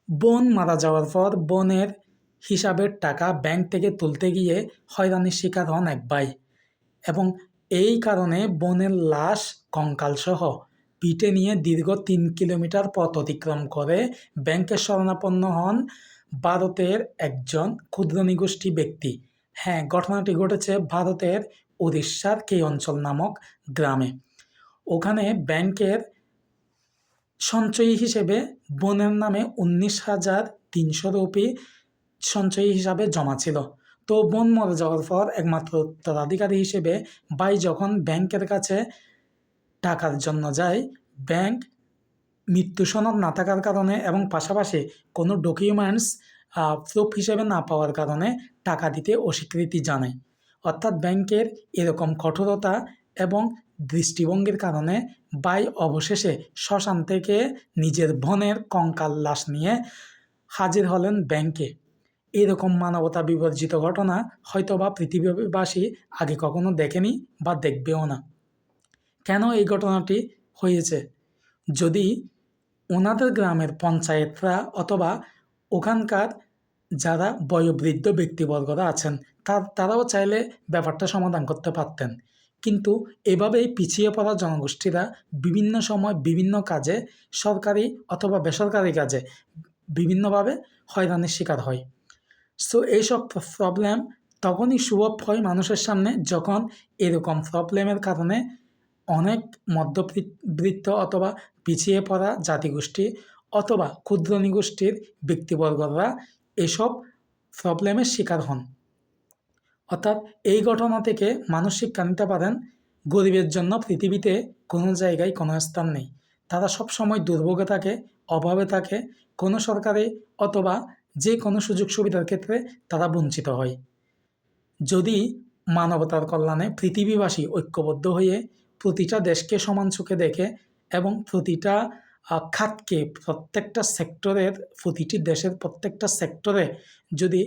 বোন মারা যাওয়ার পর বোনের হিসাবের টাকা ব্যাংক থেকে তুলতে গিয়ে হয়রানির শিকার হন এক ভাই এবং এই কারণে বোনের লাশ কঙ্কালসহ পিঠে নিয়ে দীর্ঘ ৩ কিলোমিটার পথ অতিক্রম করে ব্যাংকের শরণাপন্ন হন ভারতের একজন ক্ষুদ্র নিগোষ্ঠী ব্যক্তি। হ্যাঁ, ঘটনাটি ঘটেছে ভারতের উড়িষ্যার কে অঞ্চল নামক গ্রামে। ওখানে ব্যাংকের সঞ্চয়ী হিসেবে বোনের নামে ১৯,৩০০ রুপি সঞ্চয়ী হিসাবে জমা ছিল। তো বোন মরে যাওয়ার পর একমাত্র উত্তরাধিকারী হিসেবে ভাই যখন ব্যাংকের কাছে টাকার জন্য যায়, ব্যাংক মৃত্যু সনদ না থাকার কারণে এবং পাশাপাশি কোনো ডকুমেন্টস প্রুফ হিসেবে না পাওয়ার কারণে টাকা দিতে অস্বীকৃতি জানায়। অর্থাৎ ব্যাংকের এরকম কঠোরতা এবং দৃষ্টিভঙ্গির কারণে ভাই অবশেষে শ্মশান থেকে নিজের বোনের কঙ্কাল লাশ নিয়ে হাজির হলেন ব্যাংকে। এরকম মানবতা বিবর্জিত ঘটনা হয়তোবা পৃথিবীবাসী আগে কখনো দেখেনি বা দেখবেও না। কেন এই ঘটনাটি হয়েছে? যদি ওনাদের গ্রামের পঞ্চায়েতরা অথবা ওখানকার যারা বয়োবৃদ্ধ ব্যক্তিবর্গরা আছেন তারাও চাইলে ব্যাপারটা সমাধান করতে পারতেন। কিন্তু এভাবেই পিছিয়ে পড়া জনগোষ্ঠীরা বিভিন্ন সময় বিভিন্ন কাজে, সরকারি অথবা বেসরকারি কাজে বিভিন্নভাবে হয়রানির শিকার হয়। সো এইসব প্রবলেম তখনই সুলভ হয় মানুষের সামনে যখন এরকম প্রবলেমের কারণে অনেক মধ্যবিত্ত অথবা পিছিয়ে পড়া জাতিগোষ্ঠী অথবা ক্ষুদ্র নিগোষ্ঠীর ব্যক্তিবর্গরা এসব প্রবলেমের শিকার হন। অর্থাৎ এই ঘটনা থেকে মানুষ শিক্ষা নিতে পারেন, গরিবের জন্য পৃথিবীতে কোনো জায়গায় কোনো স্থান নেই। তারা সবসময় দুর্ভোগে থাকে, অভাবে থাকে, কোনো সরকারি অথবা যে কোনো সুযোগ সুবিধার ক্ষেত্রে তারা বঞ্চিত হয়। যদি মানবতার কল্যাণে পৃথিবীবাসী ঐক্যবদ্ধ হয়ে প্রতিটা দেশকে সমান চোখে দেখে এবং প্রতিটা খাতকে প্রত্যেকটা সেক্টরের প্রতিটি দেশের প্রত্যেকটা সেক্টরে যদি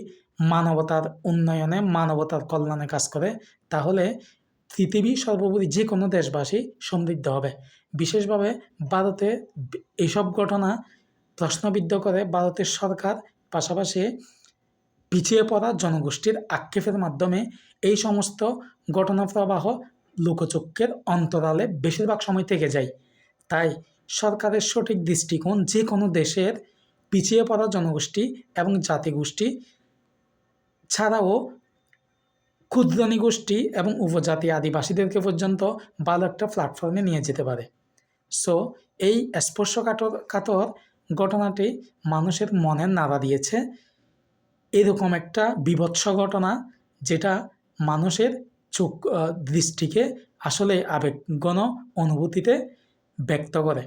মানবতার উন্নয়নে মানবতার কল্যাণে কাজ করে, তাহলে পৃথিবী সর্বোপরি যে কোনো দেশবাসী সমৃদ্ধ হবে। বিশেষভাবে ভারতে এইসব ঘটনা প্রশ্নবিদ্ধ করে ভারতের সরকার পাশাপাশি পিছিয়ে পড়া জনগোষ্ঠীর আক্ষেপের মাধ্যমে এই সমস্ত ঘটনা প্রবাহ লোকচক্ষের অন্তরালে বেশিরভাগ সময় থেকে যায়। তাই সরকারের সঠিক দৃষ্টিকোণ যে কোনো দেশের পিছিয়ে পড়া জনগোষ্ঠী এবং জাতিগোষ্ঠী ছাড়াও ক্ষুদ্র নিগোষ্ঠী এবং উপজাতি আদিবাসীদেরকে পর্যন্ত ভালো একটা প্ল্যাটফর্মে নিয়ে যেতে পারে। সো এই স্পর্শকাতর ঘটনাটি মানুষের মনে নাড়া দিয়েছে। এরকম একটা বীভৎস ঘটনা যেটা মানুষের দৃষ্টিকে আসলে আবেগঘন অনুভূতিতে ব্যক্ত করে।